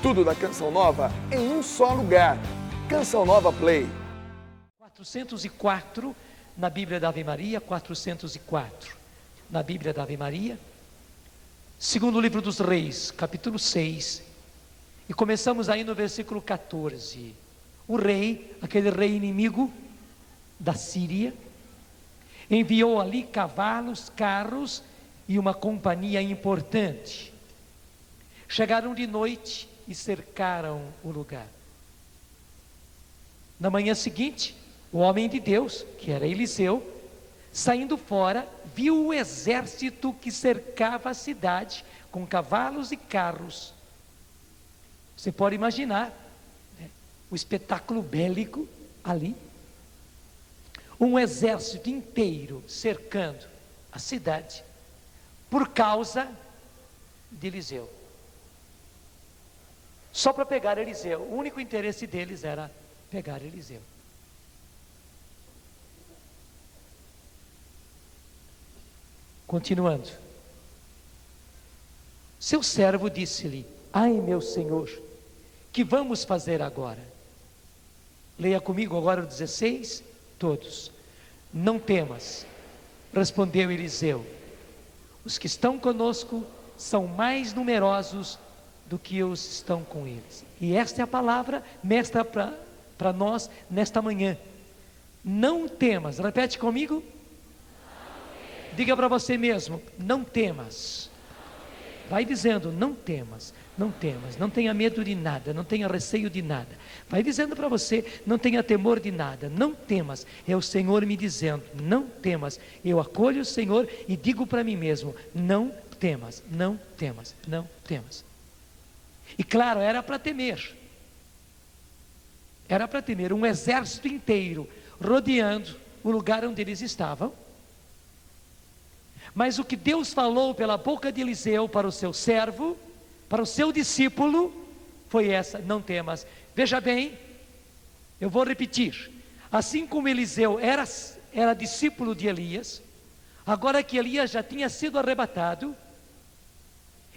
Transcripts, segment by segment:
Tudo da Canção Nova em um só lugar. Canção Nova Play. 404 na Bíblia da Ave Maria, 404 na Bíblia da Ave Maria. Segundo livro dos Reis, capítulo 6. E começamos aí no versículo 14. O rei, aquele rei inimigo da Síria, enviou ali cavalos, carros e uma companhia importante. Chegaram de noite e cercaram o lugar. Na manhã seguinte, o homem de Deus, que era Eliseu, saindo fora, viu o exército que cercava a cidade com cavalos e carros. Você pode imaginar, né, o espetáculo bélico ali. Um exército inteiro cercando a cidade por causa de Eliseu. Só para pegar Eliseu. O único interesse deles era pegar Eliseu. Continuando. Seu servo disse-lhe: ai, meu senhor, que vamos fazer agora? Leia comigo agora o 16, todos. Não temas, respondeu Eliseu. Os que estão conosco são mais numerosos do que os que estão com eles. E esta é a palavra mestra para nós nesta manhã. Não temas, repete comigo. Diga para você mesmo, não temas. Vai dizendo, não temas, não temas, não tenha medo de nada, não tenha receio de nada. Vai dizendo para você, não tenha temor de nada, não temas. É o Senhor me dizendo, não temas. Eu acolho o Senhor e digo para mim mesmo, não temas, não temas, não temas. E claro, era para temer. Era para temer um exército inteiro rodeando o lugar onde eles estavam. Mas o que Deus falou pela boca de Eliseu para o seu servo, para o seu discípulo, foi essa: não temas. Veja bem, eu vou repetir. Assim como Eliseu era discípulo de Elias, agora que Elias já tinha sido arrebatado,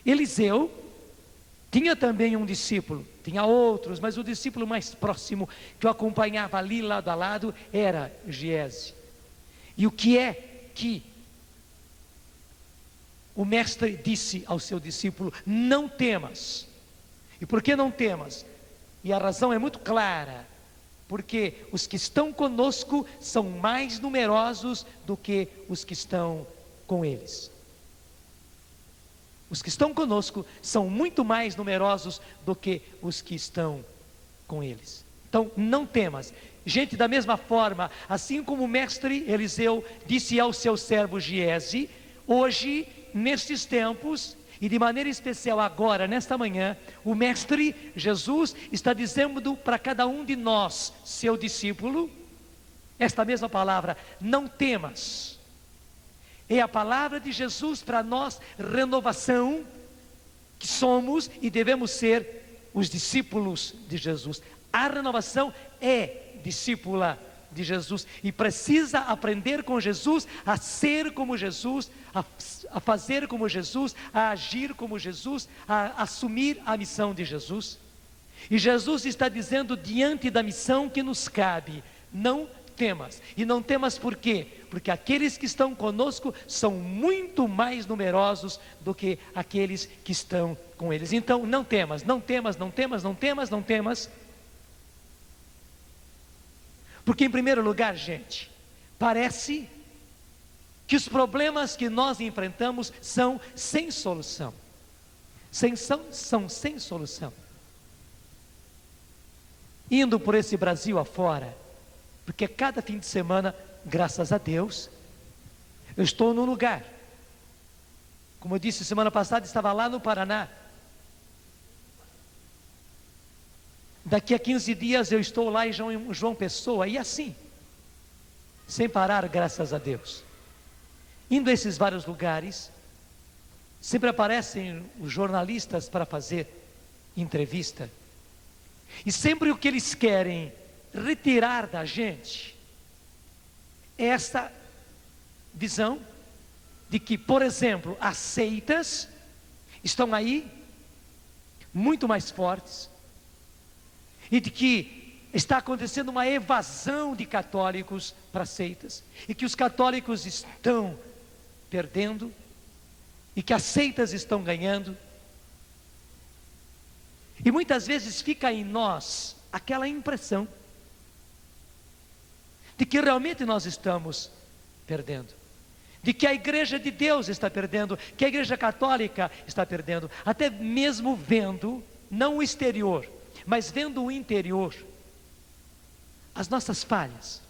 Eliseu tinha também um discípulo, tinha outros, mas o discípulo mais próximo que o acompanhava ali lado a lado era Giese. E o que é que o mestre disse ao seu discípulo? Não temas. E por que não temas? E a razão é muito clara. Porque os que estão conosco são mais numerosos do que os que estão com eles. Os que estão conosco são muito mais numerosos do que os que estão com eles. Então, não temas. Gente, da mesma forma, assim como o mestre Eliseu disse ao seu servo Giese, hoje, nestes tempos, e de maneira especial agora, nesta manhã, o mestre Jesus está dizendo para cada um de nós, seu discípulo, esta mesma palavra: não temas. É a palavra de Jesus para nós, renovação, que somos e devemos ser os discípulos de Jesus. A renovação é discípula de Jesus e precisa aprender com Jesus, a ser como Jesus, a fazer como Jesus, a agir como Jesus, a assumir a missão de Jesus. E Jesus está dizendo diante da missão que nos cabe: não temas. E não temas por quê? Porque aqueles que estão conosco são muito mais numerosos do que aqueles que estão com eles. Então não temas, não temas, não temas, não temas, não temas. Porque em primeiro lugar, gente, parece que os problemas que nós enfrentamos são sem solução. São sem solução. Indo por esse Brasil afora, porque cada fim de semana, graças a Deus, eu estou num lugar. Como eu disse semana passada, estava lá no Paraná. Daqui a 15 dias eu estou lá em João Pessoa, e assim, sem parar, graças a Deus. Indo a esses vários lugares, sempre aparecem os jornalistas para fazer entrevista. E sempre o que eles querem retirar da gente é essa visão de que, por exemplo, as seitas estão aí muito mais fortes, e de que está acontecendo uma evasão de católicos para seitas, e que os católicos estão perdendo, e que as seitas estão ganhando. E muitas vezes fica em nós aquela impressão de que realmente nós estamos perdendo, de que a igreja de Deus está perdendo, que a igreja católica está perdendo, até mesmo vendo, não o exterior, mas vendo o interior, as nossas falhas,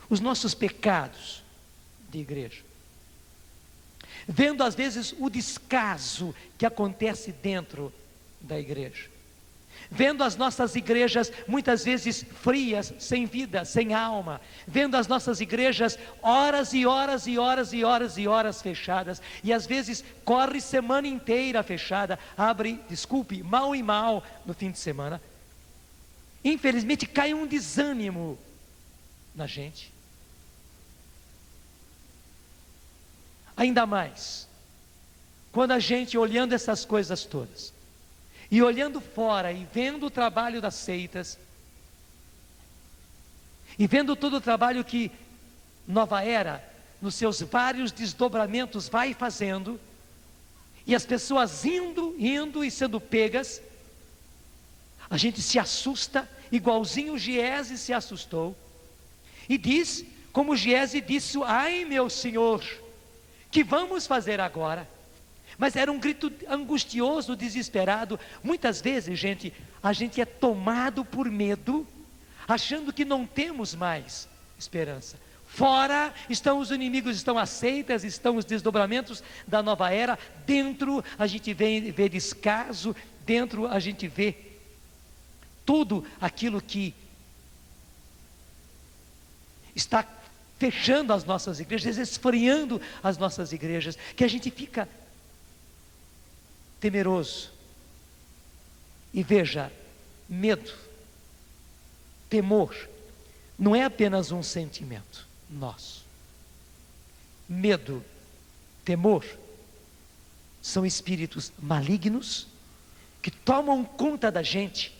os nossos pecados de igreja, vendo às vezes o descaso que acontece dentro da igreja, vendo as nossas igrejas muitas vezes frias, sem vida, sem alma, vendo as nossas igrejas horas e horas e horas e horas e horas fechadas, e às vezes corre semana inteira fechada, abre, desculpe, mal e mal no fim de semana. Infelizmente cai um desânimo na gente. Ainda mais quando a gente, olhando essas coisas todas, e olhando fora e vendo o trabalho das seitas, e vendo todo o trabalho que Nova Era, nos seus vários desdobramentos, vai fazendo, e as pessoas indo e sendo pegas, a gente se assusta, igualzinho o Giese se assustou, e diz, como o Giese disse: ai meu Senhor, que vamos fazer agora? Mas era um grito angustioso, desesperado. Muitas vezes, gente, a gente é tomado por medo, achando que não temos mais esperança. Fora estão os inimigos, estão as seitas, estão os desdobramentos da nova era. Dentro a gente vê descaso, dentro a gente vê tudo aquilo que está fechando as nossas igrejas, esfriando as nossas igrejas, que a gente fica temeroso. E veja, medo, temor, não é apenas um sentimento nosso. Medo, temor, são espíritos malignos que tomam conta da gente,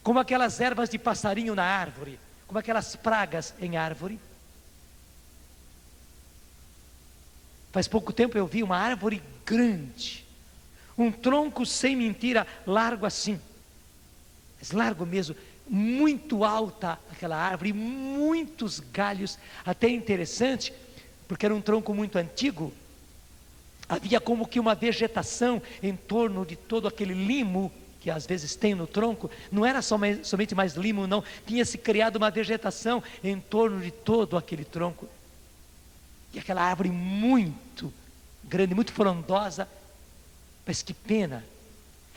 como aquelas ervas de passarinho na árvore, como aquelas pragas em árvore. Faz pouco tempo eu vi uma árvore grande, um tronco, sem mentira, largo assim, mas largo mesmo, muito alta aquela árvore, muitos galhos, até interessante, porque era um tronco muito antigo, havia como que uma vegetação em torno de todo aquele limo, que às vezes tem no tronco, não era somente mais limo não, tinha se criado uma vegetação em torno de todo aquele tronco, e aquela árvore muito grande, muito frondosa, mas que pena,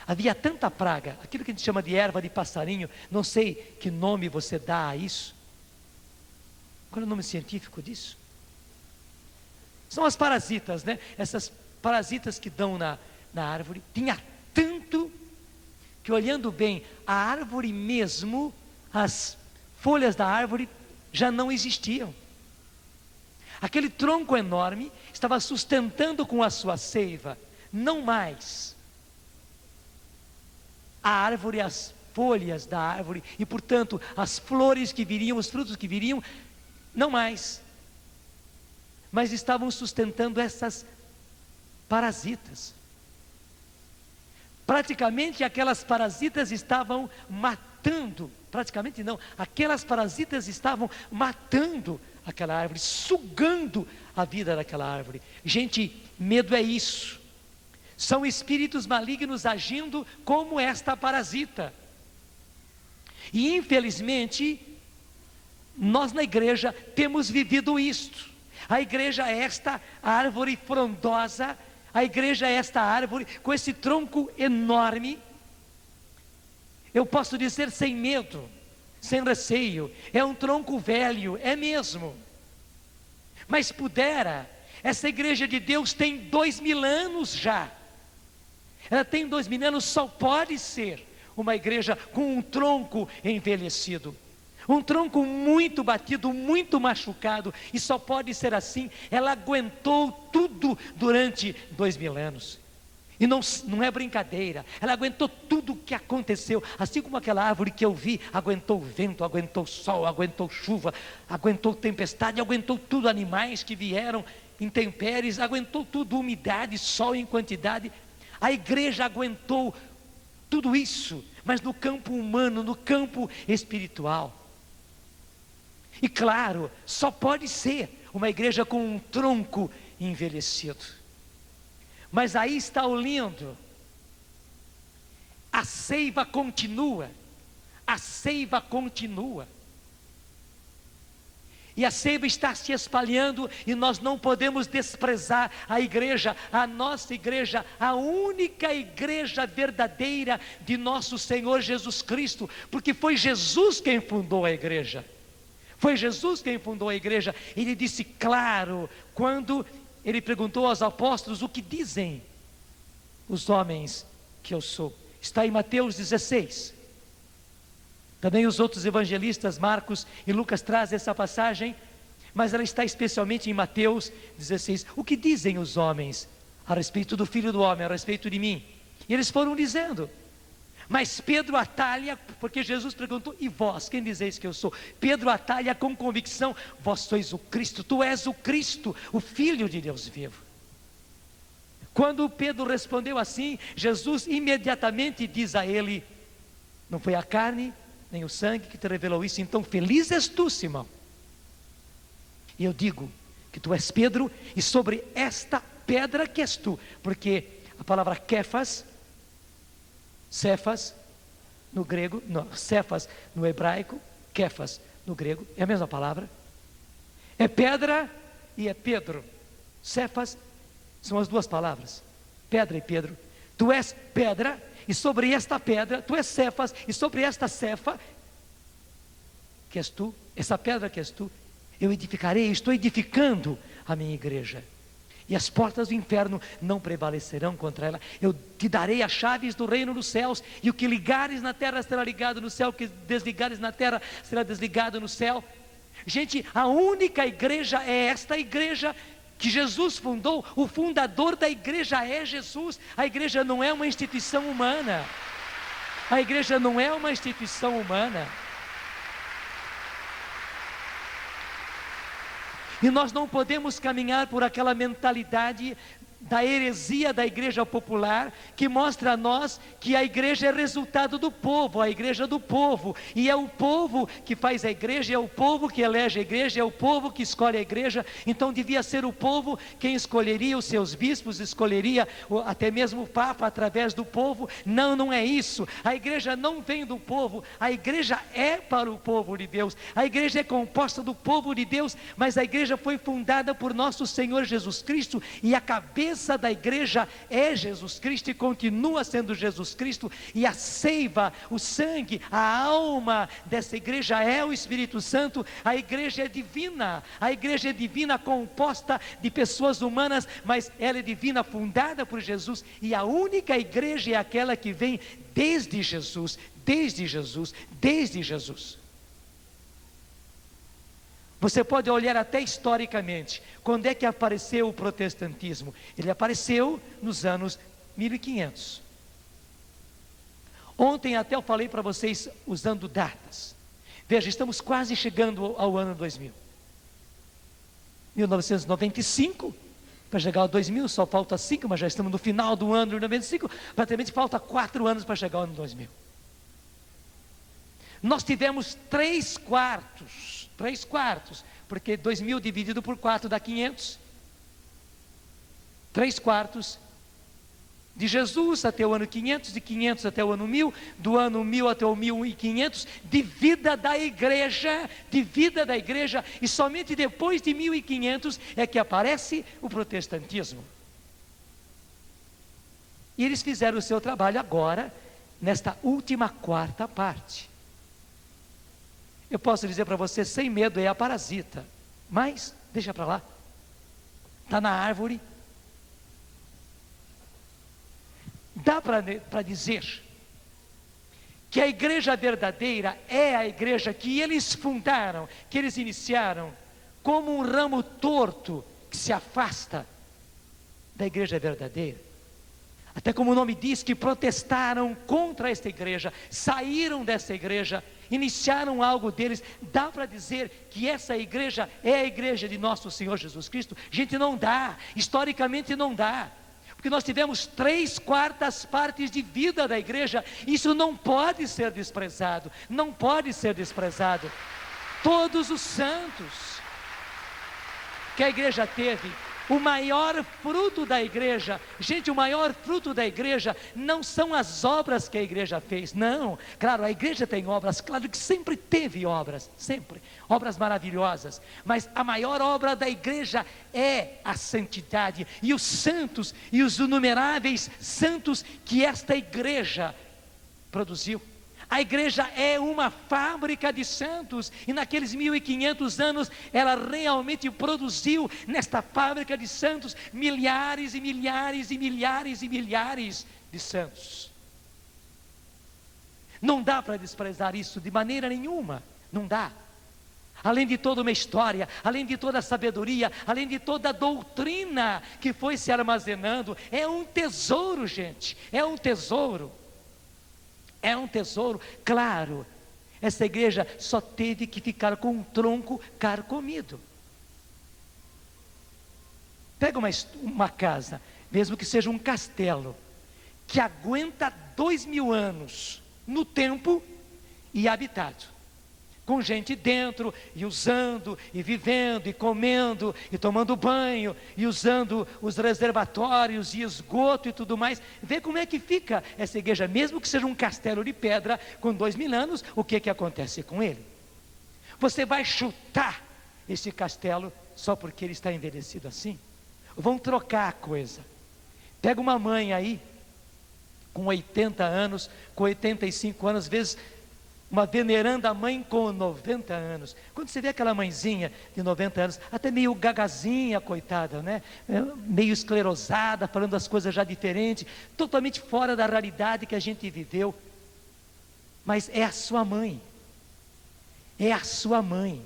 havia tanta praga, aquilo que a gente chama de erva de passarinho, não sei que nome você dá a isso, qual é o nome científico disso? São as parasitas, né? Essas parasitas que dão na árvore, tinha tanto, que olhando bem, a árvore mesmo, as folhas da árvore já não existiam, aquele tronco enorme, estava sustentando com a sua seiva, não mais a árvore, as folhas da árvore, e portanto as flores que viriam, os frutos que viriam, não mais, mas estavam sustentando essas parasitas. Praticamente aquelas parasitas estavam matando, praticamente não, aquelas parasitas estavam matando aquela árvore, sugando a vida daquela árvore. Gente, medo é isso. São espíritos malignos agindo como esta parasita. E infelizmente, nós na igreja temos vivido isto. A igreja é esta árvore frondosa, a igreja é esta árvore com esse tronco enorme. Eu posso dizer sem medo, sem receio, é um tronco velho, é mesmo. Mas pudera, essa igreja de Deus tem 2000 anos já. Ela tem 2000 anos, só pode ser uma igreja com um tronco envelhecido, um tronco muito batido, muito machucado, e só pode ser assim. Ela aguentou tudo durante 2000 anos. E não é brincadeira, ela aguentou tudo o que aconteceu, assim como aquela árvore que eu vi, aguentou o vento, aguentou o sol, aguentou chuva, aguentou tempestade, aguentou tudo, animais que vieram, intempéries, aguentou tudo, umidade, sol em quantidade. A igreja aguentou tudo isso, mas no campo humano, no campo espiritual. E claro, só pode ser uma igreja com um tronco envelhecido. Mas aí está o lindo, a seiva continua, a seiva continua, e a seiva está se espalhando, e nós não podemos desprezar a igreja, a nossa igreja, a única igreja verdadeira de nosso Senhor Jesus Cristo, porque foi Jesus quem fundou a igreja, foi Jesus quem fundou a igreja. Ele disse claro, quando ele perguntou aos apóstolos: o que dizem os homens que eu sou? Está em Mateus 16. Também os outros evangelistas, Marcos e Lucas, trazem essa passagem, mas ela está especialmente em Mateus 16. O que dizem os homens a respeito do Filho do Homem, a respeito de mim? E eles foram dizendo. Mas Pedro atalha, porque Jesus perguntou: e vós, quem dizeis que eu sou? Pedro atalha com convicção: vós sois o Cristo, tu és o Cristo, o Filho de Deus vivo. Quando Pedro respondeu assim, Jesus imediatamente diz a ele: não foi a carne nem o sangue que te revelou isso, então feliz és tu, Simão. E eu digo que tu és Pedro, e sobre esta pedra que és tu, porque a palavra Kéfas, Cefas no grego, não, Cefas no hebraico, Kéfas no grego, é a mesma palavra, é pedra e é Pedro. Cefas são as duas palavras, pedra e Pedro. Tu és pedra, e sobre esta pedra, tu és Cefas, e sobre esta cefa, que és tu, essa pedra que és tu, eu edificarei, estou edificando a minha igreja. E as portas do inferno não prevalecerão contra ela. Eu te darei as chaves do reino dos céus, e o que ligares na terra será ligado no céu, o que desligares na terra será desligado no céu. Gente, a única igreja é esta igreja que Jesus fundou. O fundador da igreja é Jesus. A igreja não é uma instituição humana. A igreja não é uma instituição humana. E nós não podemos caminhar por aquela mentalidade da heresia da igreja popular, que mostra a nós que a igreja é resultado do povo, a igreja do povo, e é o povo que faz a igreja, é o povo que elege a igreja, é o povo que escolhe a igreja. Então devia ser o povo quem escolheria os seus bispos, escolheria até mesmo o Papa através do povo. Não, não é isso. A igreja não vem do povo, a igreja é para o povo de Deus, a igreja é composta do povo de Deus, mas a igreja foi fundada por nosso Senhor Jesus Cristo, e a cabeça da igreja é Jesus Cristo, e continua sendo Jesus Cristo, e a seiva, o sangue, a alma dessa igreja é o Espírito Santo. A igreja é divina, a igreja é divina, composta de pessoas humanas, mas ela é divina, fundada por Jesus, e a única igreja é aquela que vem desde Jesus, desde Jesus, desde Jesus. Você pode olhar até historicamente, quando é que apareceu o protestantismo? Ele apareceu nos anos 1500. Ontem até eu falei para vocês usando datas. Veja, estamos quase chegando ao ano 2000. 1995, para chegar ao 2000, só falta 5, mas já estamos no final do ano de 95, praticamente falta 4 anos para chegar ao ano 2000. Nós tivemos 3/4, porque 2000 dividido por 4 dá 500. 3/4 de Jesus até o ano 500, de 500 até o ano 1000, do ano 1000 até o 1500, de vida da igreja, e somente depois de 1500 é que aparece o protestantismo. E eles fizeram o seu trabalho agora, nesta última 4ª parte. Eu posso dizer para você, sem medo, é a parasita, mas deixa para lá, está na árvore. Dá para dizer que a igreja verdadeira é a igreja que eles fundaram, que eles iniciaram, como um ramo torto que se afasta da igreja verdadeira. Até como o nome diz, que protestaram contra esta igreja, saíram dessa igreja, iniciaram algo deles. Dá para dizer que essa igreja é a igreja de nosso Senhor Jesus Cristo? Gente, não dá, historicamente não dá, porque nós tivemos 3/4 partes de vida da igreja. Isso não pode ser desprezado, não pode ser desprezado. Todos os santos que a igreja teve, o maior fruto da igreja, gente, o maior fruto da igreja não são as obras que a igreja fez, não. Claro, a igreja tem obras, claro que sempre teve obras, sempre, obras maravilhosas, mas a maior obra da igreja é a santidade, e os santos, e os inumeráveis santos que esta igreja produziu. A igreja é uma fábrica de santos, e naqueles 1500 anos, ela realmente produziu, nesta fábrica de santos, milhares e milhares e milhares e milhares de santos. Não dá para desprezar isso de maneira nenhuma, não dá. Além de toda uma história, além de toda a sabedoria, além de toda a doutrina que foi se armazenando, é um tesouro, gente, é um tesouro. É um tesouro, claro. Essa igreja só teve que ficar com um tronco carcomido. Pega uma casa, mesmo que seja um castelo, que aguenta 2000 anos no tempo e habitado, com gente dentro, e usando, e vivendo, e comendo, e tomando banho, e usando os reservatórios, e esgoto e tudo mais. Vê como é que fica essa igreja, mesmo que seja um castelo de pedra, com 2000 anos, o que acontece com ele? Você vai chutar esse castelo, só porque ele está envelhecido assim? Vão trocar a coisa. Pega uma mãe aí, com 80 anos, com 85 anos, às vezes uma veneranda mãe com 90 anos. Quando você vê aquela mãezinha de 90 anos, até meio gagazinha, coitada, né? Meio esclerosada, falando as coisas já diferentes, totalmente fora da realidade que a gente viveu. Mas é a sua mãe. É a sua mãe.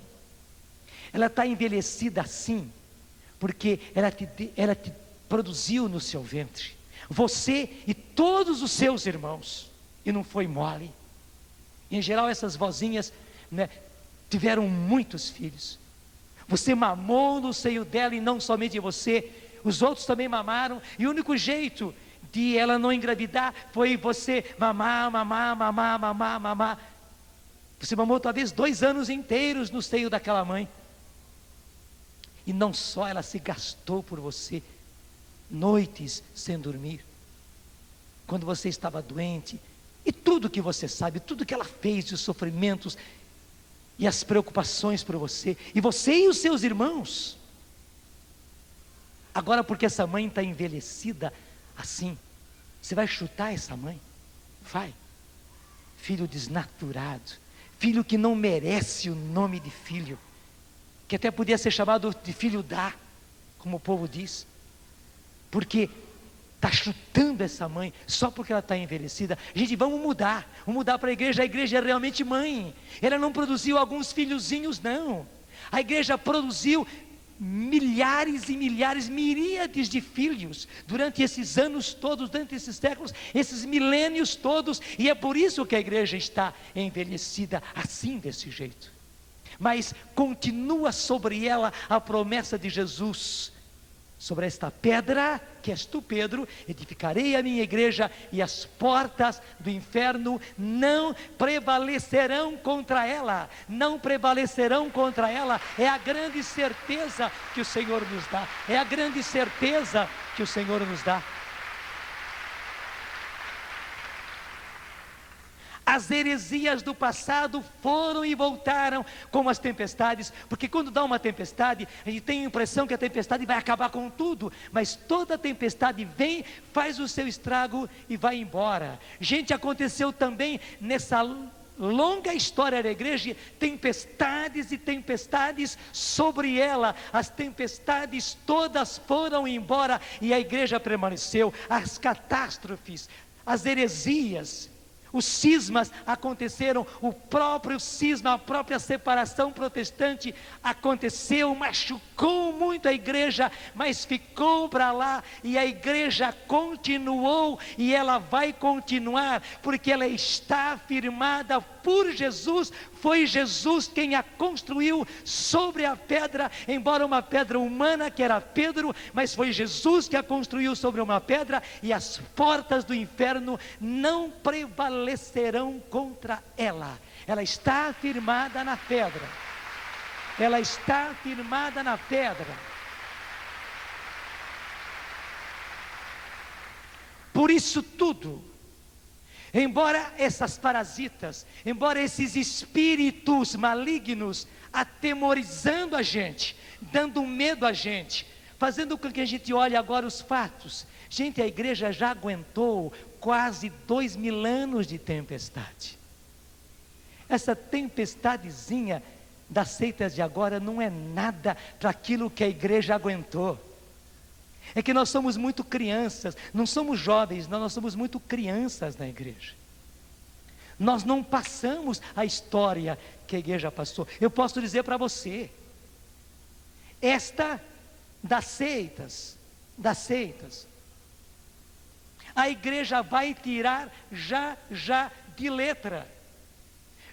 Ela está envelhecida assim, porque ela te produziu no seu ventre. Você e todos os seus irmãos. E não foi mole. Em geral, essas vozinhas, né, tiveram muitos filhos. Você mamou no seio dela, e não somente você, os outros também mamaram. E o único jeito de ela não engravidar foi você mamar. Você mamou talvez 2 anos inteiros no seio daquela mãe. E não só, ela se gastou por você, noites sem dormir, quando você estava doente. E tudo que você sabe, tudo que ela fez, os sofrimentos e as preocupações por você, e você e os seus irmãos. Agora, porque essa mãe está envelhecida assim, você vai chutar essa mãe? Vai. Filho desnaturado, filho que não merece o nome de filho, que até podia ser chamado de filho da, como o povo diz, porque está chutando essa mãe, só porque ela está envelhecida. Gente, vamos mudar para a igreja é realmente mãe. Ela não produziu alguns filhozinhos, não. A igreja produziu milhares e milhares, miríades de filhos, durante esses anos todos, durante esses séculos, esses milênios todos, e é por isso que a igreja está envelhecida assim, desse jeito. Mas continua sobre ela a promessa de Jesus: sobre esta pedra, que és tu, Pedro, edificarei a minha igreja, e as portas do inferno não prevalecerão contra ela. Não prevalecerão contra ela. É a grande certeza que o Senhor nos dá. É a grande certeza que o Senhor nos dá. As heresias do passado foram e voltaram como as tempestades, porque quando dá uma tempestade, a gente tem a impressão que a tempestade vai acabar com tudo, mas toda tempestade vem, faz o seu estrago e vai embora. Gente, aconteceu também nessa longa história da igreja, tempestades e tempestades sobre ela. As tempestades todas foram embora e a igreja permaneceu. As catástrofes, as heresias, os cismas aconteceram, o próprio cisma, a própria separação protestante aconteceu, machucou muito a igreja, mas ficou para lá, e a igreja continuou, e ela vai continuar, porque ela está firmada por Jesus. Foi Jesus quem a construiu sobre a pedra, embora uma pedra humana que era Pedro, mas foi Jesus que a construiu sobre uma pedra, e as portas do inferno não prevalecerão contra ela. Ela está firmada na pedra. Ela está firmada na pedra. Por isso tudo, embora essas parasitas, embora esses espíritos malignos atemorizando a gente, dando medo a gente, fazendo com que a gente olhe agora os fatos. Gente, a igreja já aguentou quase 2000 anos de tempestade. Essa tempestadezinha das seitas de agora não é nada para aquilo que a igreja aguentou. É que nós somos muito crianças, não somos jovens, nós somos muito crianças na igreja. Nós não passamos a história que a igreja passou. Eu posso dizer para você, esta das seitas, a igreja vai tirar já de letra.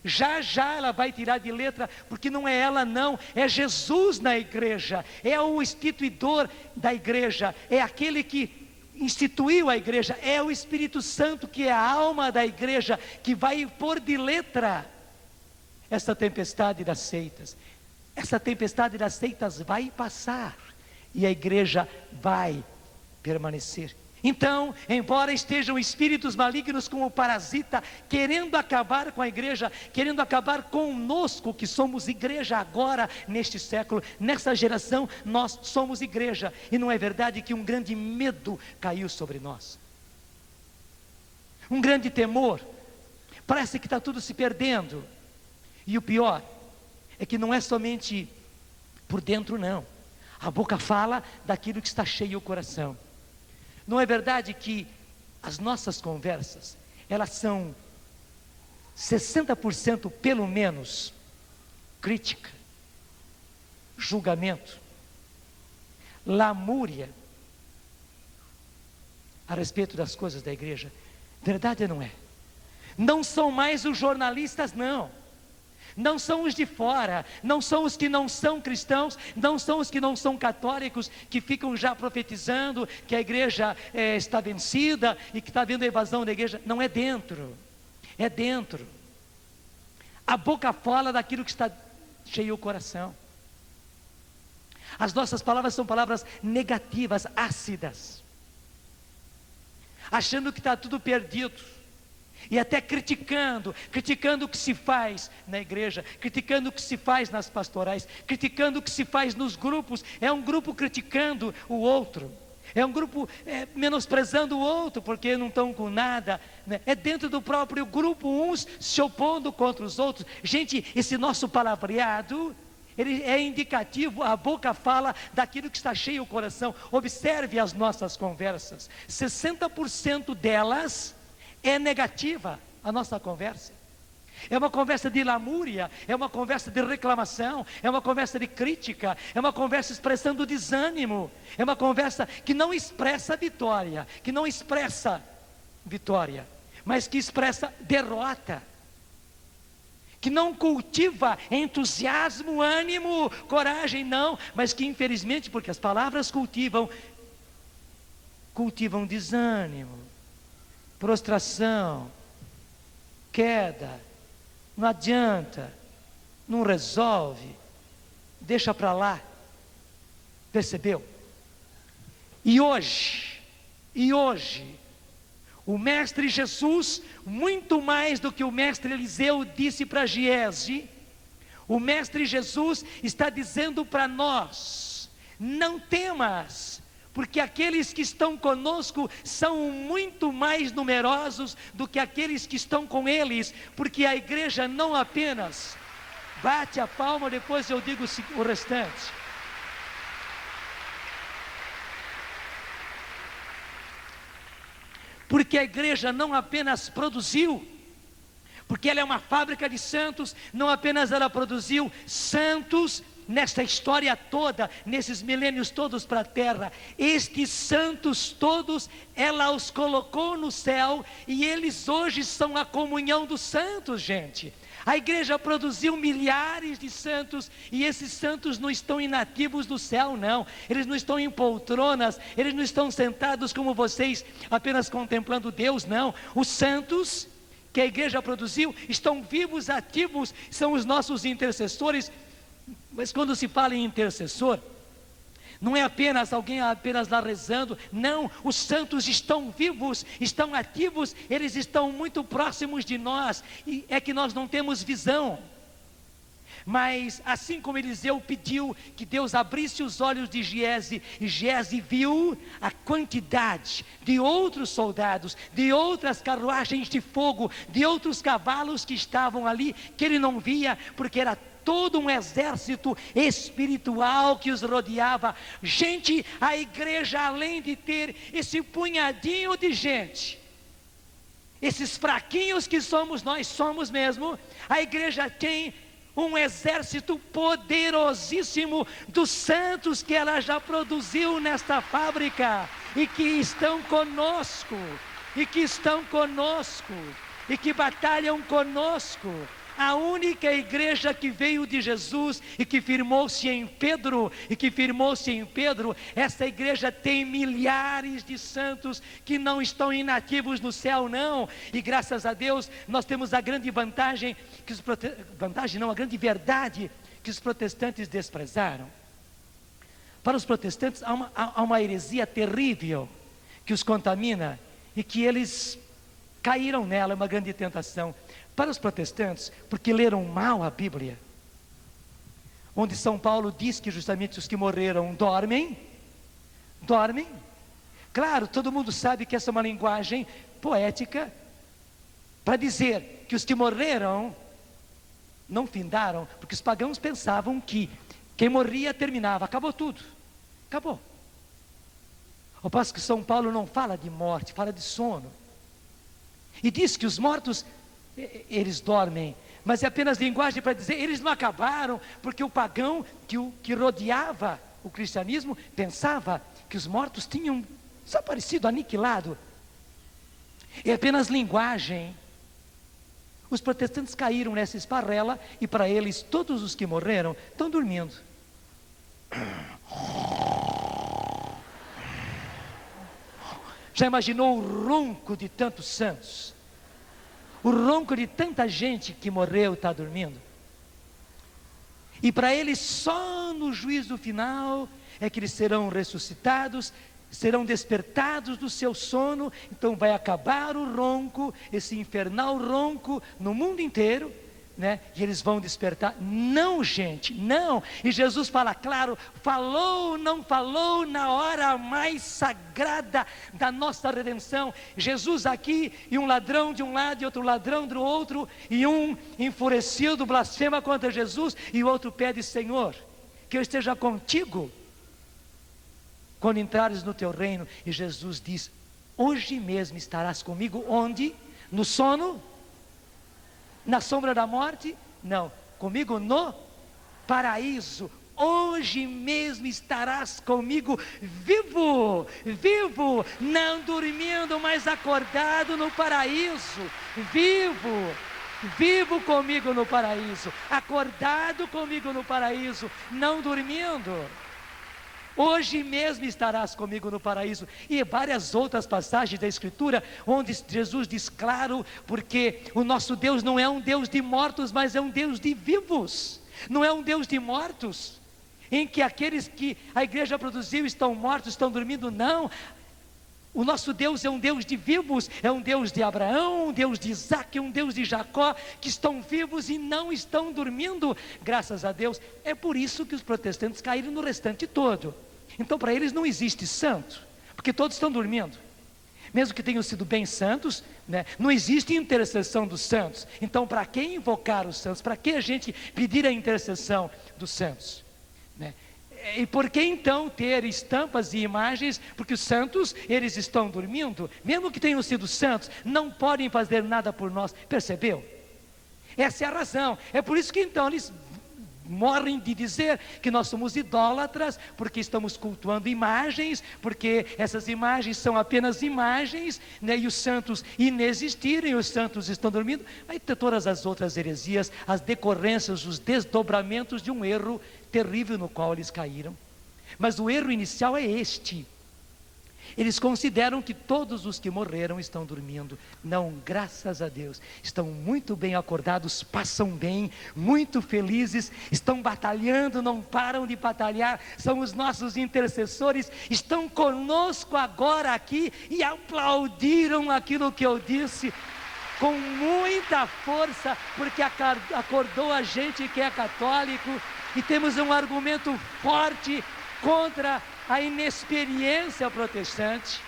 Já ela vai tirar de letra, porque não é ela não, é Jesus na igreja, é o instituidor da igreja, é aquele que instituiu a igreja, é o Espírito Santo que é a alma da igreja, que vai pôr de letra essa tempestade das seitas. Essa tempestade das seitas vai passar, e a igreja vai permanecer. Então, embora estejam espíritos malignos como parasita, querendo acabar com a igreja, querendo acabar conosco, que somos igreja agora, neste século, nessa geração, nós somos igreja, e não é verdade que um grande medo caiu sobre nós? Um grande temor, parece que está tudo se perdendo, e o pior, é que não é somente por dentro não, a boca fala daquilo que está cheio o coração. Não é verdade que as nossas conversas, elas são 60% pelo menos crítica, julgamento, lamúria a respeito das coisas da igreja? Verdade ou não é? Não são mais os jornalistas não são os de fora, não são os que não são cristãos, não são os que não são católicos, que ficam já profetizando que a igreja está vencida e que está havendo a invasão da igreja. Não é dentro, é dentro. A boca fala daquilo que está cheio o coração. As nossas palavras são palavras negativas, ácidas, achando que está tudo perdido. E até criticando o que se faz na igreja, criticando o que se faz nas pastorais, criticando o que se faz nos grupos. É um grupo criticando o outro, é um grupo menosprezando o outro, porque não estão com nada, né? É dentro do próprio grupo, uns se opondo contra os outros. Gente, esse nosso palavreado, ele é indicativo, a boca fala daquilo que está cheio o coração. Observe as nossas conversas, 60% delas é negativa. A nossa conversa é uma conversa de lamúria, é uma conversa de reclamação, é uma conversa de crítica, é uma conversa expressando desânimo, é uma conversa que não expressa vitória, mas que expressa derrota, que não cultiva entusiasmo, ânimo, coragem, não, mas que infelizmente, porque as palavras cultivam desânimo, prostração, queda, não adianta, não resolve, deixa para lá. Percebeu? E hoje, o Mestre Jesus, muito mais do que o Mestre Eliseu disse para Giese, o Mestre Jesus está dizendo para nós: não temas, porque aqueles que estão conosco são muito mais numerosos do que aqueles que estão com eles, porque a igreja não apenas bate a palma, depois eu digo o restante. Porque a igreja não apenas produziu porque ela é uma fábrica de santos. Não apenas ela produziu santos nesta história toda, nesses milênios todos para a terra, estes santos todos, ela os colocou no céu, e eles hoje são a comunhão dos santos, gente. A igreja produziu milhares de santos, e esses santos não estão inativos no céu, não. Eles não estão em poltronas, eles não estão sentados como vocês, apenas contemplando Deus, não. Os santos que a igreja produziu estão vivos, ativos, são os nossos intercessores. Mas quando se fala em intercessor, não é apenas alguém apenas lá rezando, não, os santos estão vivos, estão ativos, eles estão muito próximos de nós, e é que nós não temos visão. Mas assim como Eliseu pediu que Deus abrisse os olhos de Giese, e Giese viu a quantidade de outros soldados, de outras carruagens de fogo, de outros cavalos que estavam ali, que ele não via, porque era todo um exército espiritual que os rodeava. Gente, a igreja, além de ter esse punhadinho de gente, esses fraquinhos que somos nós, somos mesmo, a igreja tem um exército poderosíssimo dos santos que ela já produziu nesta fábrica, e que estão conosco, e que batalham conosco. A única igreja que veio de Jesus e que firmou-se em Pedro, essa igreja tem milhares de santos que não estão inativos no céu, não. E graças a Deus nós temos a grande vantagem, a grande verdade que os protestantes desprezaram. Para os protestantes há uma heresia terrível que os contamina, e que eles caíram nela, é uma grande tentação. Para os protestantes, porque leram mal a Bíblia, onde São Paulo diz que justamente os que morreram dormem. Claro, todo mundo sabe que essa é uma linguagem poética para dizer que os que morreram não findaram, porque os pagãos pensavam que quem morria terminava, acabou tudo, acabou. Ao passo que São Paulo não fala de morte, fala de sono, e diz que os mortos, eles dormem, mas é apenas linguagem para dizer, eles não acabaram, porque o pagão que rodeava o cristianismo pensava que os mortos tinham desaparecido, aniquilado. É apenas linguagem. Os protestantes caíram nessa esparrela, e para eles todos os que morreram estão dormindo. Já imaginou o ronco de tantos santos? O ronco de tanta gente que morreu está dormindo. E para eles só no juízo final é que eles serão ressuscitados, serão despertados do seu sono. Então vai acabar o ronco, esse infernal ronco no mundo inteiro, né? E eles vão despertar. Não, gente, não. E Jesus fala claro, falou, não falou na hora mais sagrada da nossa redenção. Jesus aqui, e um ladrão de um lado e outro ladrão do outro, e um enfurecido blasfema contra Jesus, e o outro pede, Senhor, que eu esteja contigo quando entrares no teu reino. E Jesus diz, hoje mesmo estarás comigo. Onde? No sono? Na sombra da morte? Não, comigo no paraíso. Hoje mesmo estarás comigo, vivo, não dormindo, mas acordado no paraíso, vivo comigo no paraíso, acordado comigo no paraíso, não dormindo. Hoje mesmo estarás comigo no paraíso. E várias outras passagens da Escritura, onde Jesus diz claro, porque o nosso Deus não é um Deus de mortos, mas é um Deus de vivos. Não é um Deus de mortos, em que aqueles que a igreja produziu estão mortos, estão dormindo, não. O nosso Deus é um Deus de vivos, é um Deus de Abraão, um Deus de Isaac, um Deus de Jacó, que estão vivos e não estão dormindo, graças a Deus. É por isso que os protestantes caíram no restante todo. Então para eles não existe santo, porque todos estão dormindo. Mesmo que tenham sido bem santos, né, não existe intercessão dos santos. Então para que invocar os santos? Para que a gente pedir a intercessão dos santos? Né? E por que então ter estampas e imagens? Porque os santos, eles estão dormindo. Mesmo que tenham sido santos, não podem fazer nada por nós. Percebeu? Essa é a razão. É por isso que então eles morrem de dizer que nós somos idólatras, porque estamos cultuando imagens, porque essas imagens são apenas imagens, né? E os santos inexistirem, os santos estão dormindo. Aí tem todas as outras heresias, as decorrências, os desdobramentos de um erro terrível no qual eles caíram. Mas o erro inicial é este: eles consideram que todos os que morreram estão dormindo. Não, graças a Deus, estão muito bem acordados, passam bem, muito felizes, estão batalhando, não param de batalhar, são os nossos intercessores, estão conosco agora aqui e aplaudiram aquilo que eu disse com muita força, porque acordou a gente que é católico, e temos um argumento forte contra a inexperiência protestante.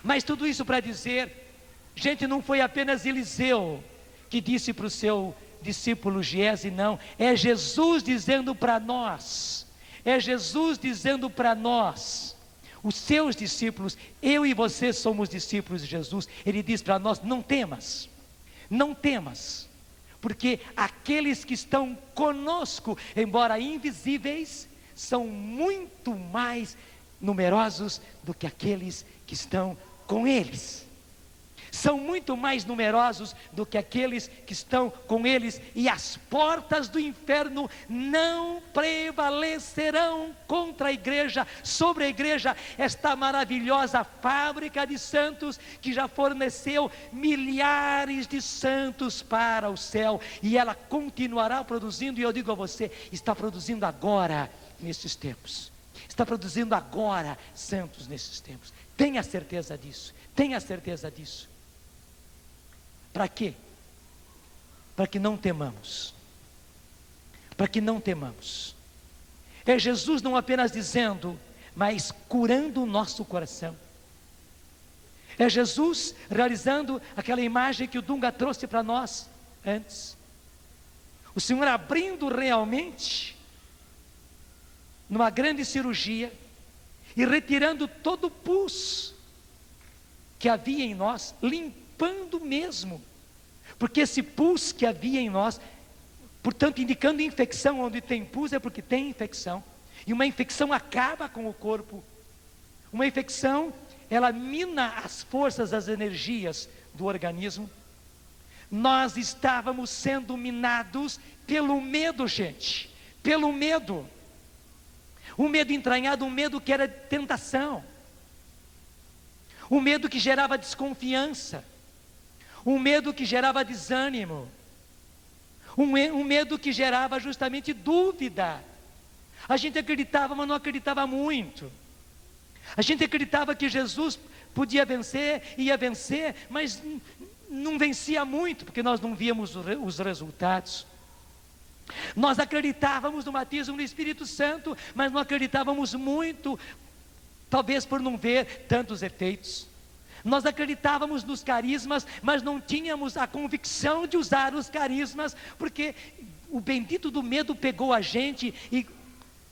Mas tudo isso para dizer, gente, não foi apenas Eliseu que disse para o seu discípulo Giese, não, é Jesus dizendo para nós, é Jesus dizendo para nós, os seus discípulos, eu e você somos discípulos de Jesus. Ele diz para nós: não temas, não temas, porque aqueles que estão conosco, embora invisíveis, são muito mais numerosos do que aqueles que estão com eles. São muito mais numerosos do que aqueles que estão com eles, e as portas do inferno não prevalecerão contra a igreja, sobre a igreja, esta maravilhosa fábrica de santos que já forneceu milhares de santos para o céu, e ela continuará produzindo, e eu digo a você, está produzindo agora, nesses tempos, está produzindo agora santos nesses tempos. Tenha certeza disso, tenha certeza disso. Para quê? Para que não temamos, para que não temamos. É Jesus não apenas dizendo, mas curando o nosso coração. É Jesus realizando aquela imagem que o Dunga trouxe para nós antes. O Senhor abrindo realmente numa grande cirurgia e retirando todo o pus que havia em nós, limpando mesmo, porque esse pus que havia em nós, portanto indicando infecção, onde tem pus é porque tem infecção, e uma infecção acaba com o corpo, uma infecção, ela mina as forças, as energias do organismo. Nós estávamos sendo minados pelo medo, gente, pelo medo. Um medo entranhado, um medo que era tentação, um medo que gerava desconfiança, um medo que gerava desânimo, um medo que gerava justamente dúvida. A gente acreditava, mas não acreditava muito. A gente acreditava que Jesus podia vencer, ia vencer, mas não vencia muito, porque nós não víamos os resultados. Nós acreditávamos no batismo no Espírito Santo, mas não acreditávamos muito, talvez por não ver tantos efeitos. Nós acreditávamos nos carismas, mas não tínhamos a convicção de usar os carismas, porque o bendito do medo pegou a gente e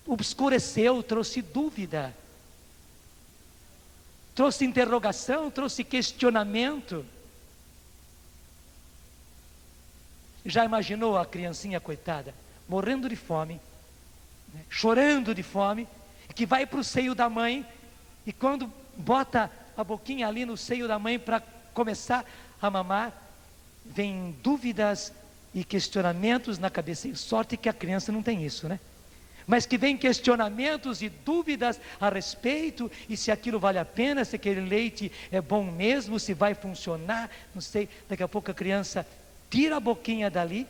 obscureceu, trouxe dúvida, trouxe interrogação, trouxe questionamento. Já imaginou a criancinha coitada, morrendo de fome, né, chorando de fome, que vai para o seio da mãe, e quando bota a boquinha ali no seio da mãe para começar a mamar, vem dúvidas e questionamentos na cabeça. E sorte que a criança não tem isso, né? Mas que vem questionamentos e dúvidas a respeito, e se aquilo vale a pena, se aquele leite é bom mesmo, se vai funcionar, não sei. Daqui a pouco a criança tira a boquinha dali,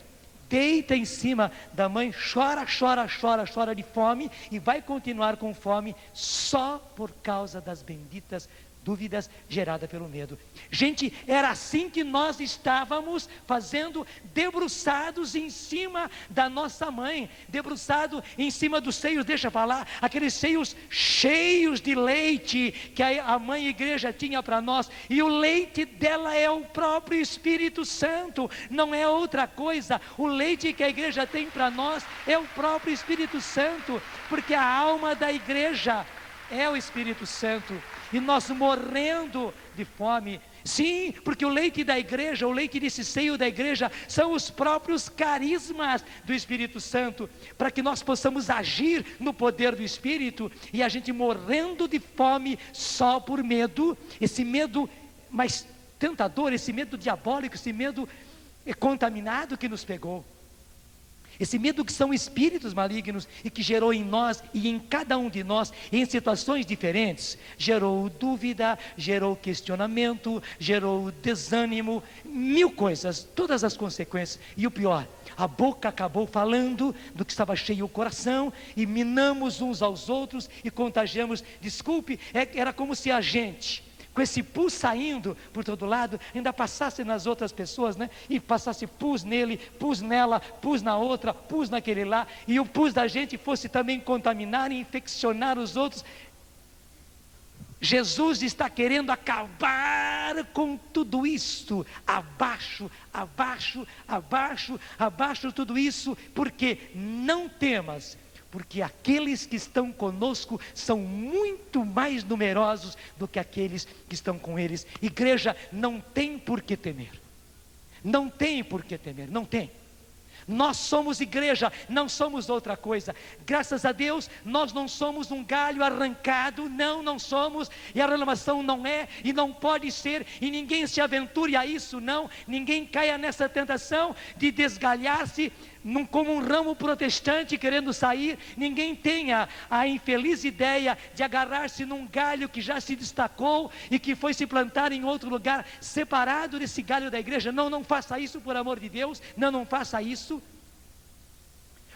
deita em cima da mãe, chora, chora, chora, chora de fome, e vai continuar com fome só por causa das benditas dúvidas geradas pelo medo. Gente, era assim que nós estávamos fazendo, debruçados em cima da nossa mãe, debruçado em cima dos seios, deixa eu falar, aqueles seios cheios de leite que a mãe igreja tinha para nós, e o leite dela é o próprio Espírito Santo, não é outra coisa. O leite que a igreja tem para nós é o próprio Espírito Santo, porque a alma da igreja é o Espírito Santo. E nós morrendo de fome, Sim, porque o leite da igreja, o leite desse seio da igreja, são os próprios carismas do Espírito Santo, para que nós possamos agir no poder do Espírito, e a gente morrendo de fome só por medo, esse medo mais tentador, esse medo diabólico, esse medo contaminado que nos pegou. Esse medo que são espíritos malignos e que gerou em nós e em cada um de nós, em situações diferentes, gerou dúvida, gerou questionamento, gerou desânimo, mil coisas, todas as consequências. E o pior, a boca acabou falando do que estava cheio o coração, e minamos uns aos outros e contagiamos. Desculpe, era como se a gente, com esse pus saindo por todo lado, ainda passasse nas outras pessoas, né? E passasse pus nele, pus nela, pus na outra, pus naquele lá, e o pus da gente fosse também contaminar e infeccionar os outros. Jesus está querendo acabar com tudo isso. Abaixo, abaixo, abaixo, abaixo tudo isso, porque não temas, porque aqueles que estão conosco são muito mais numerosos do que aqueles que estão com eles. Igreja, não tem por que temer. Não tem por que temer, não tem. Nós somos igreja, não somos outra coisa. Graças a Deus, nós não somos um galho arrancado, não somos, e a renovação não é, e não pode ser, e ninguém se aventure a isso, não. Ninguém caia nessa tentação de desgalhar-se como um ramo protestante querendo sair. Ninguém tenha a infeliz ideia de agarrar-se num galho que já se destacou e que foi se plantar em outro lugar, separado desse galho da igreja. Não faça isso, por amor de Deus, não faça isso,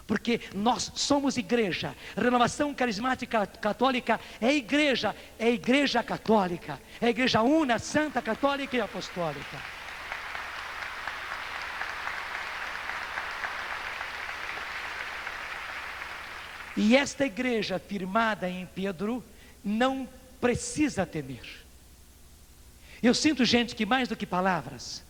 porque nós somos igreja. Renovação Carismática Católica é igreja católica, é igreja una, santa, católica e apostólica. E esta igreja firmada em Pedro não precisa temer. Eu sinto, gente, que mais do que palavras,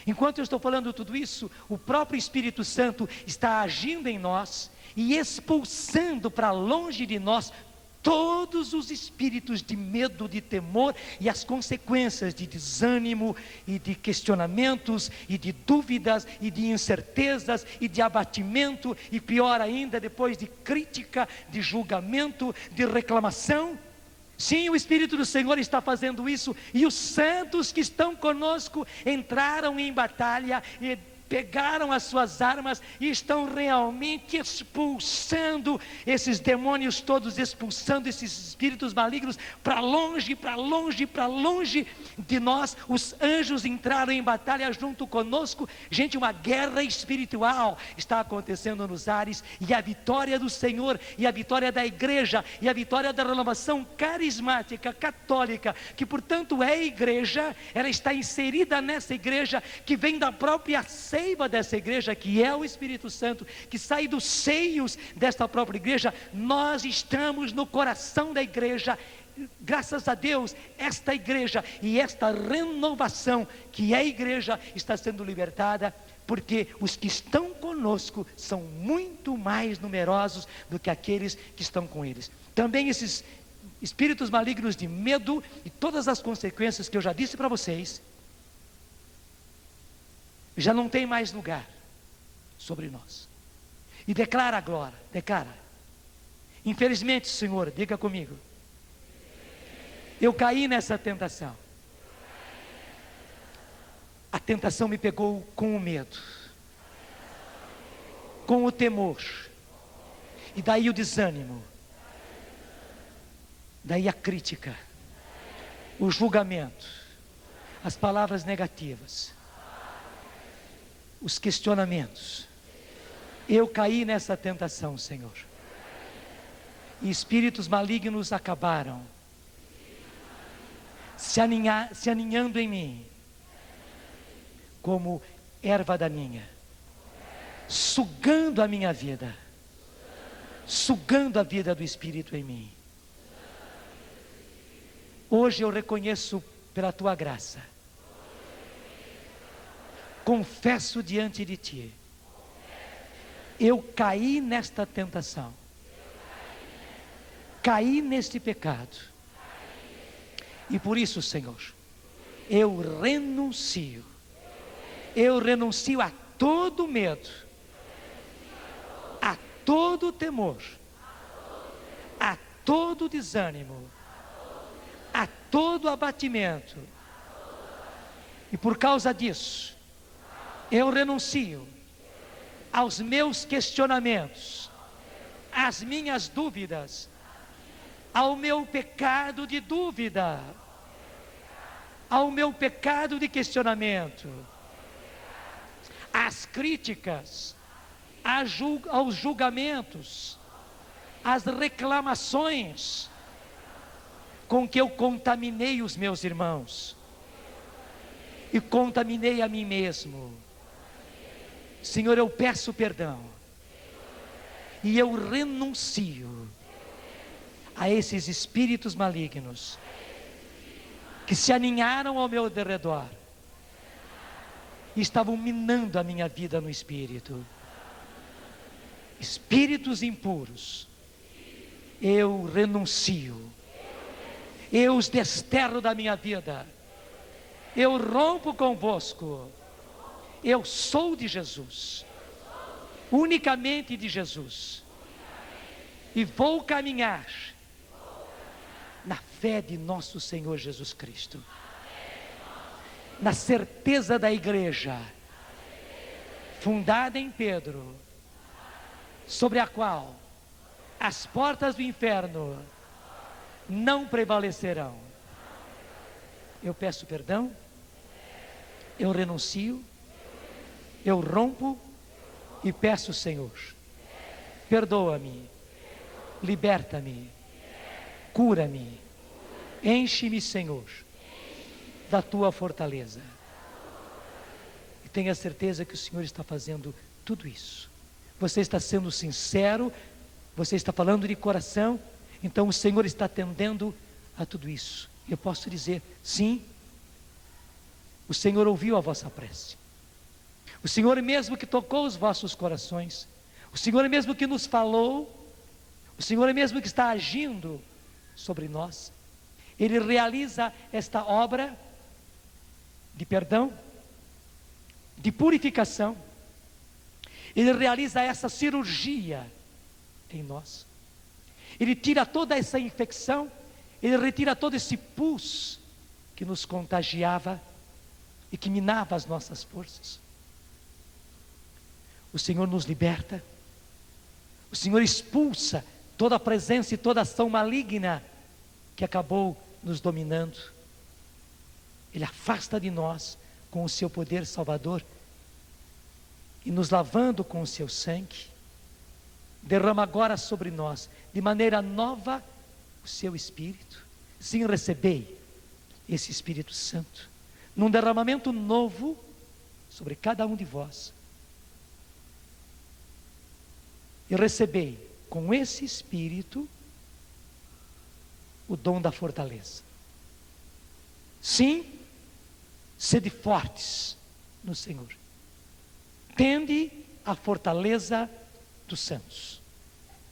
enquanto eu estou falando tudo isso, o próprio Espírito Santo está agindo em nós e expulsando para longe de nós todos os espíritos de medo, de temor e as consequências de desânimo e de questionamentos e de dúvidas e de incertezas e de abatimento, e pior ainda, depois de crítica, de julgamento, de reclamação. Sim, o Espírito do Senhor está fazendo isso, e os santos que estão conosco entraram em batalha e pegaram as suas armas e estão realmente expulsando esses demônios todos, expulsando esses espíritos malignos para longe, para longe, para longe de nós. Os anjos entraram em batalha junto conosco. Gente, uma guerra espiritual está acontecendo nos ares, e a vitória do Senhor, e a vitória da igreja, e a vitória da renovação carismática católica, que portanto é igreja, ela está inserida nessa igreja, que vem da própria seiva dessa igreja, que é o Espírito Santo, que sai dos seios desta própria igreja. Nós estamos no coração da igreja. Graças a Deus, esta igreja e esta renovação que é a igreja está sendo libertada, porque os que estão conosco são muito mais numerosos do que aqueles que estão com eles. Também esses espíritos malignos de medo e todas as consequências que eu já disse para vocês, já não tem mais lugar sobre nós. E declara agora, declara: infelizmente, Senhor, diga comigo, eu caí nessa tentação. A tentação me pegou com o medo, com o temor, e daí o desânimo, daí a crítica, o julgamento, as palavras negativas, os questionamentos. Eu caí nessa tentação, Senhor, e espíritos malignos acabaram se aninhando em mim como erva daninha, sugando a minha vida, sugando a vida do Espírito em mim. Hoje eu reconheço, pela tua graça, confesso diante de ti, eu caí nesta tentação, caí neste pecado, e por isso, Senhor, Eu renuncio. Eu renuncio a todo medo, a todo temor, a todo desânimo, a todo abatimento. E por causa disso, eu renuncio aos meus questionamentos, às minhas dúvidas, ao meu pecado de dúvida, ao meu pecado de questionamento, às críticas, aos julgamentos, às reclamações com que eu contaminei os meus irmãos e contaminei a mim mesmo. Senhor, eu peço perdão e eu renuncio a esses espíritos malignos que se aninharam ao meu derredor e estavam minando a minha vida no espírito. Espíritos impuros, eu renuncio, eu os desterro da minha vida, eu rompo convosco, eu sou de Jesus, unicamente de Jesus, e vou caminhar na fé de nosso Senhor Jesus Cristo, na certeza da igreja, fundada em Pedro, sobre a qual as portas do inferno não prevalecerão. Eu peço perdão, eu renuncio, eu rompo e peço, Senhor, perdoa-me, liberta-me, cura-me, enche-me, Senhor, da tua fortaleza. E tenha certeza que o Senhor está fazendo tudo isso. Você está sendo sincero, você está falando de coração, então o Senhor está atendendo a tudo isso. Eu posso dizer, sim, o Senhor ouviu a vossa prece. O Senhor mesmo que tocou os vossos corações, o Senhor mesmo que nos falou, o Senhor mesmo que está agindo sobre nós. Ele realiza esta obra de perdão, de purificação. Ele realiza essa cirurgia em nós. Ele tira toda essa infecção, ele retira todo esse pus que nos contagiava e que minava as nossas forças. O Senhor nos liberta, o Senhor expulsa toda a presença e toda a ação maligna que acabou nos dominando. Ele afasta de nós com o seu poder salvador e nos lavando com o seu sangue, derrama agora sobre nós de maneira nova o seu Espírito. Sim, recebei esse Espírito Santo num derramamento novo sobre cada um de vós, e recebei com esse Espírito o dom da fortaleza. Sim, sede fortes no Senhor, tende a fortaleza dos santos,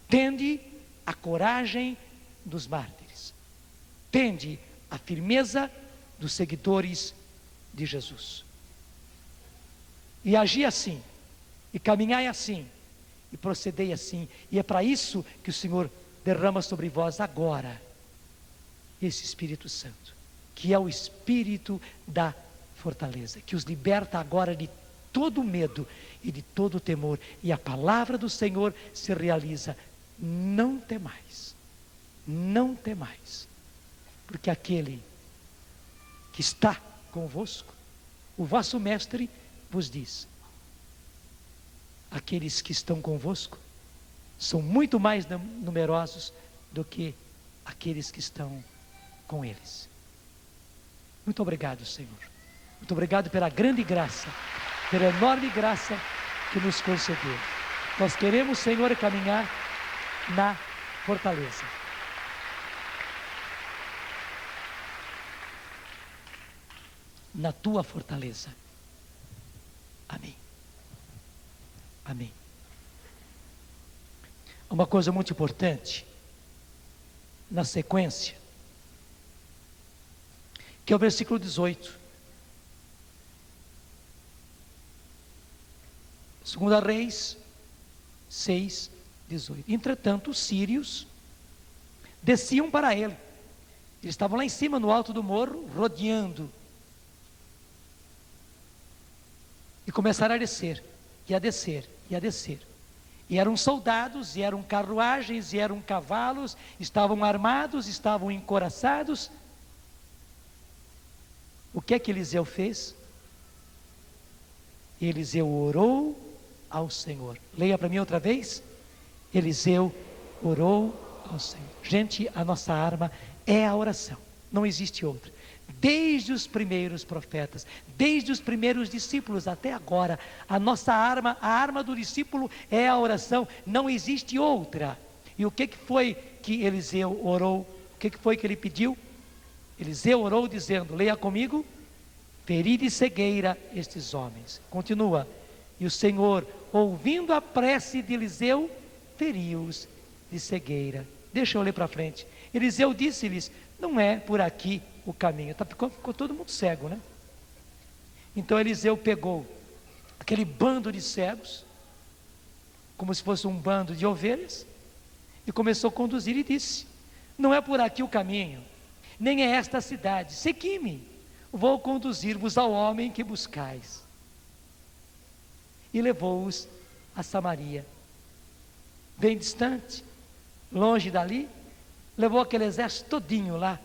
tende a coragem dos mártires, tende a firmeza dos seguidores de Jesus, e agi assim, e caminhai assim, e procedei assim. E é para isso que o Senhor derrama sobre vós agora esse Espírito Santo, que é o Espírito da fortaleza, que os liberta agora de todo medo e de todo temor. E a palavra do Senhor se realiza: não temais, não temais, porque aquele que está convosco, o vosso mestre, vos diz: aqueles que estão convosco são muito mais numerosos do que aqueles que estão com eles. Muito obrigado, Senhor. Muito obrigado pela grande graça, pela enorme graça que nos concedeu. Nós queremos, Senhor, caminhar na fortaleza. Na tua fortaleza. Amém. Amém. Uma coisa muito importante na sequência, que é o versículo 18. 2 Reis 6:18. Entretanto, os sírios desciam para ele. Eles estavam lá em cima, no alto do morro, rodeando. E começaram a descer, e a descer, e a descer. E eram soldados, e eram carruagens, e eram cavalos, estavam armados, estavam encoraçados. O que é que Eliseu fez? Eliseu orou ao Senhor. Leia para mim outra vez. Eliseu orou ao Senhor. Gente, a nossa arma é a oração. Não existe outra. Desde os primeiros profetas, desde os primeiros discípulos até agora, a nossa arma, a arma do discípulo é a oração. Não existe outra. E o que foi que Eliseu orou? O que foi que ele pediu? Eliseu orou dizendo, leia comigo: feri de cegueira estes homens. Continua. E o Senhor, ouvindo a prece de Eliseu, feriu-os de cegueira. Deixa eu ler para frente. Eliseu disse-lhes: não é por aqui o caminho. Ficou todo mundo cego, né? Então Eliseu pegou aquele bando de cegos, como se fosse um bando de ovelhas, e começou a conduzir e disse: não é por aqui o caminho, nem é esta a cidade. Segui-me, vou conduzir-vos ao homem que buscais. E levou-os a Samaria, bem distante, longe dali. Levou aquele exército todinho lá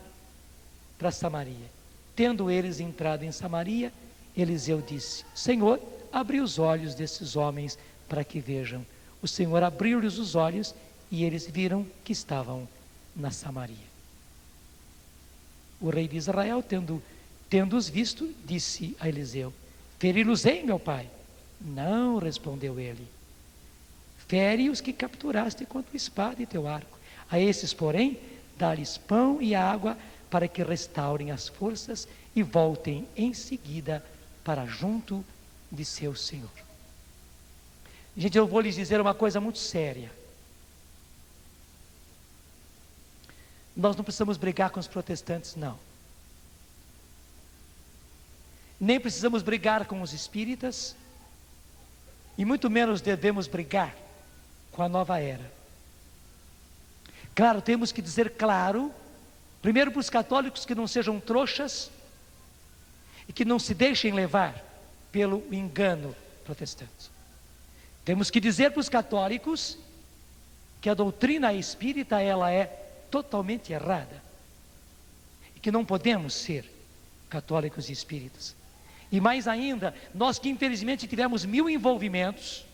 para Samaria. Tendo eles entrado em Samaria, Eliseu disse: Senhor, abre os olhos desses homens para que vejam. O Senhor abriu-lhes os olhos e eles viram que estavam na Samaria. O rei de Israel, tendo-os visto, disse a Eliseu: feri-los-ei, meu pai? Não, respondeu ele. Fere os que capturaste com a tua espada e teu arco. A esses, porém, dá-lhes pão e água para que restaurem as forças e voltem em seguida para junto de seu Senhor. Gente, eu vou lhes dizer uma coisa muito séria. Nós não precisamos brigar com os protestantes, não. Nem precisamos brigar com os espíritas, e muito menos devemos brigar com a nova era. Claro, temos que dizer claro, primeiro para os católicos, que não sejam trouxas e que não se deixem levar pelo engano protestante. Temos que dizer para os católicos que a doutrina espírita, ela é totalmente errada e que não podemos ser católicos e espíritas. E mais ainda, nós que infelizmente tivemos 1000 envolvimentos,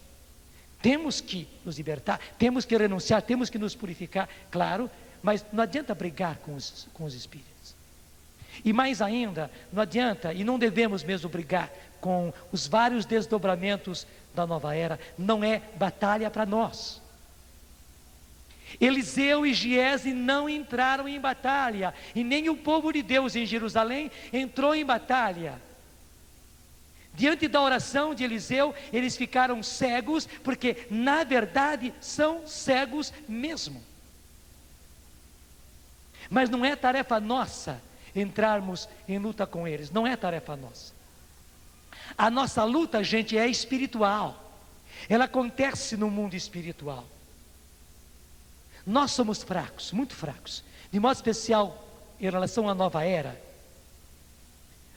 temos que nos libertar, temos que renunciar, temos que nos purificar, claro, mas não adianta brigar com os espíritos. E mais ainda, não adianta e não devemos mesmo brigar com os vários desdobramentos da nova era. Não é batalha para nós. Eliseu e Giese não entraram em batalha, e nem o povo de Deus em Jerusalém entrou em batalha. Diante da oração de Eliseu, eles ficaram cegos, porque na verdade são cegos mesmo. Mas não é tarefa nossa entrarmos em luta com eles, não é tarefa nossa. A nossa luta, gente, é espiritual, ela acontece no mundo espiritual. Nós somos fracos, muito fracos, de modo especial em relação à nova era,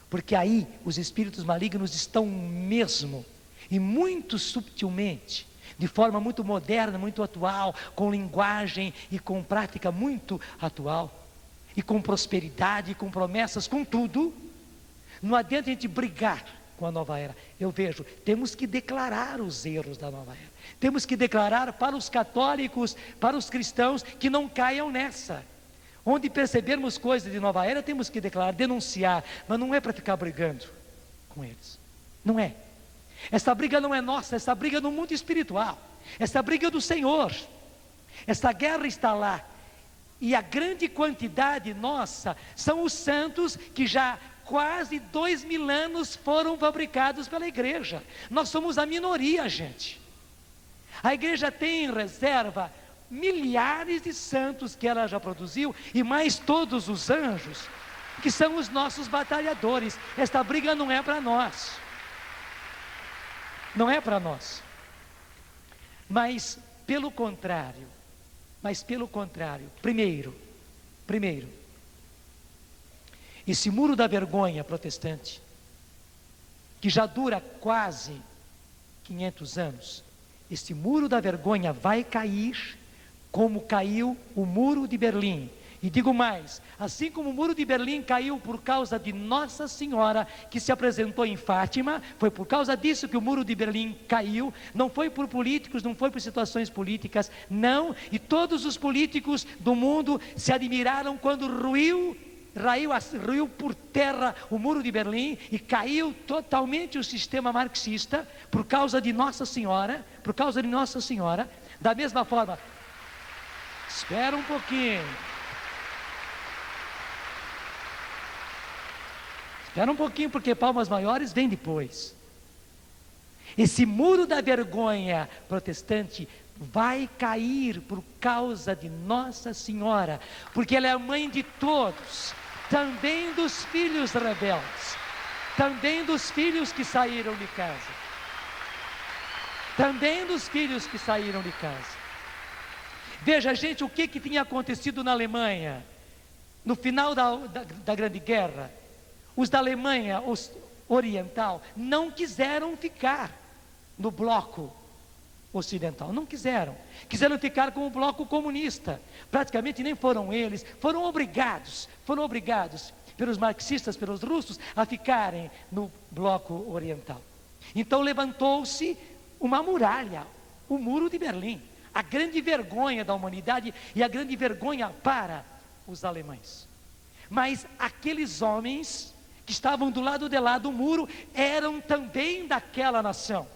porque aí os espíritos malignos estão mesmo, e muito subtilmente, de forma muito moderna, muito atual, com linguagem e com prática muito atual, e com prosperidade, e com promessas, com tudo. Não adianta a gente brigar com a nova era. Eu vejo, temos que declarar os erros da nova era, temos que declarar para os católicos, para os cristãos, que não caiam nessa. Onde percebermos coisas de nova era, temos que declarar, denunciar, mas não é para ficar brigando com eles, não é. Essa briga não é nossa, essa briga é no mundo espiritual, essa briga é do Senhor, essa guerra está lá, e a grande quantidade nossa, são os santos que já quase 2000 anos foram fabricados pela igreja. Nós somos a minoria, gente. A igreja tem em reserva milhares de santos que ela já produziu, e mais todos os anjos, que são os nossos batalhadores. Esta briga não é para nós, não é para nós. Mas pelo contrário, primeiro, esse muro da vergonha protestante, que já dura quase 500 anos, esse muro da vergonha vai cair como caiu o muro de Berlim. E digo mais, assim como o muro de Berlim caiu por causa de Nossa Senhora, que se apresentou em Fátima, foi por causa disso que o muro de Berlim caiu, não foi por políticos, não foi por situações políticas, não, e todos os políticos do mundo se admiraram quando ruiu por terra o muro de Berlim e caiu totalmente o sistema marxista por causa de Nossa Senhora, da mesma forma, espera um pouquinho, porque palmas maiores vem depois. Esse muro da vergonha protestante vai cair por causa de Nossa Senhora, porque ela é a mãe de todos, também dos filhos rebeldes, também dos filhos que saíram de casa, Veja, gente, o que tinha acontecido na Alemanha no final da Grande Guerra. Os da Alemanha Oriental não quiseram ficar no bloco ocidental, não quiseram ficar com o bloco comunista, praticamente nem foram eles, foram obrigados pelos marxistas, pelos russos, a ficarem no bloco oriental. Então levantou-se uma muralha, o muro de Berlim, a grande vergonha da humanidade e a grande vergonha para os alemães. Mas aqueles homens que estavam do lado de lá do muro eram também daquela nação,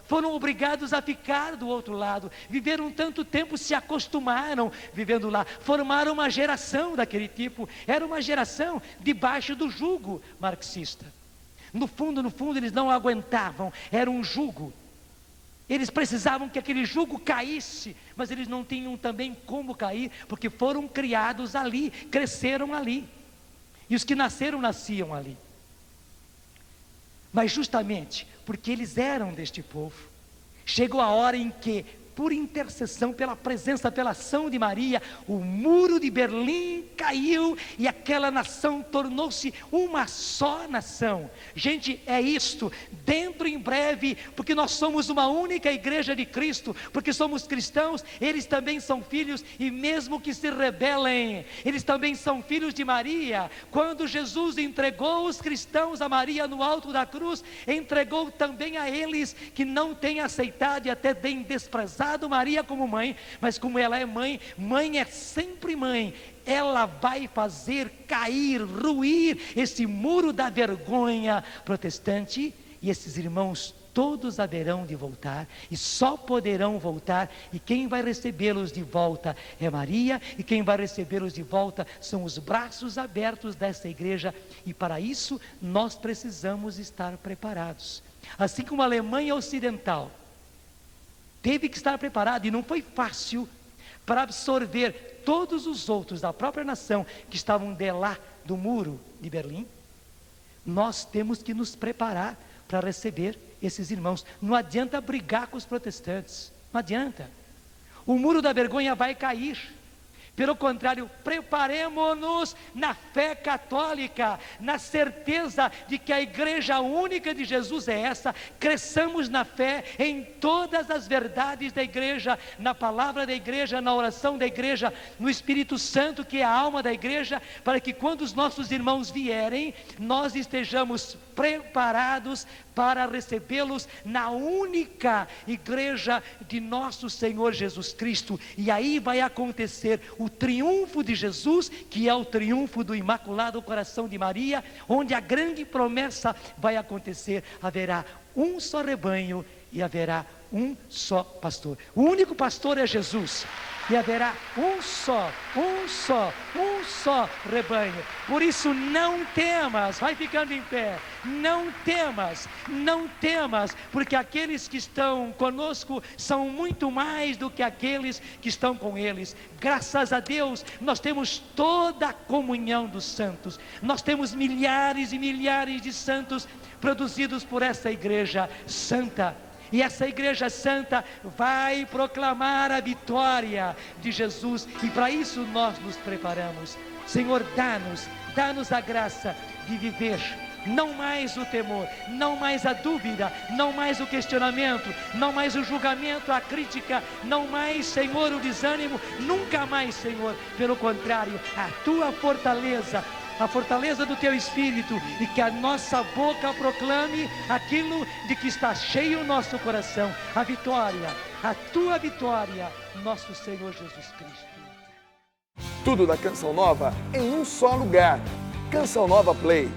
foram obrigados a ficar do outro lado, viveram tanto tempo, se acostumaram vivendo lá, formaram uma geração daquele tipo, era uma geração debaixo do jugo marxista. No fundo eles não aguentavam, era um jugo, eles precisavam que aquele jugo caísse, mas eles não tinham também como cair, porque foram criados ali, cresceram ali, e os que nasciam ali. Mas justamente porque eles eram deste povo, chegou a hora em que, por intercessão, pela presença, pela ação de Maria, o muro de Berlim caiu e aquela nação tornou-se uma só nação. Gente, é isto, dentro em breve, porque nós somos uma única igreja de Cristo, porque somos cristãos, eles também são filhos, e mesmo que se rebelem, eles também são filhos de Maria. Quando Jesus entregou os cristãos a Maria no alto da cruz, entregou também a eles que não têm aceitado e até têm desprezado Maria como mãe, mas como ela é mãe, mãe é sempre mãe, ela vai fazer cair, ruir esse muro da vergonha protestante, e esses irmãos todos haverão de voltar, e só poderão voltar, e quem vai recebê-los de volta é Maria, e quem vai recebê-los de volta são os braços abertos dessa igreja, e para isso nós precisamos estar preparados. Assim como a Alemanha Ocidental teve que estar preparado, e não foi fácil, para absorver todos os outros da própria nação que estavam de lá do muro de Berlim. Nós temos que nos preparar para receber esses irmãos. Não adianta brigar com os protestantes, não adianta. O muro da vergonha vai cair. Pelo contrário, preparemo-nos na fé católica, na certeza de que a igreja única de Jesus é essa. Cresçamos na fé em todas as verdades da igreja, na palavra da igreja, na oração da igreja, no Espírito Santo, que é a alma da igreja, para que quando os nossos irmãos vierem, nós estejamos preparados para recebê-los na única igreja de nosso Senhor Jesus Cristo. E aí vai acontecer o triunfo de Jesus, que é o triunfo do Imaculado Coração de Maria, onde a grande promessa vai acontecer: haverá um só rebanho e haverá um só pastor. O único pastor é Jesus, e haverá um só rebanho. Por isso não temas, vai ficando em pé, não temas, porque aqueles que estão conosco são muito mais do que aqueles que estão com eles. Graças a Deus, nós temos toda a comunhão dos santos, nós temos milhares e milhares de santos produzidos por essa igreja santa. E essa igreja santa vai proclamar a vitória de Jesus. E para isso nós nos preparamos. Senhor, dá-nos a graça de viver não mais o temor, não mais a dúvida, não mais o questionamento, não mais o julgamento, a crítica, não mais, Senhor, o desânimo, nunca mais, Senhor. Pelo contrário, a tua fortaleza, a fortaleza do teu Espírito, e que a nossa boca proclame aquilo de que está cheio o nosso coração, a vitória, a tua vitória, nosso Senhor Jesus Cristo. Tudo da Canção Nova em um só lugar. Canção Nova Play.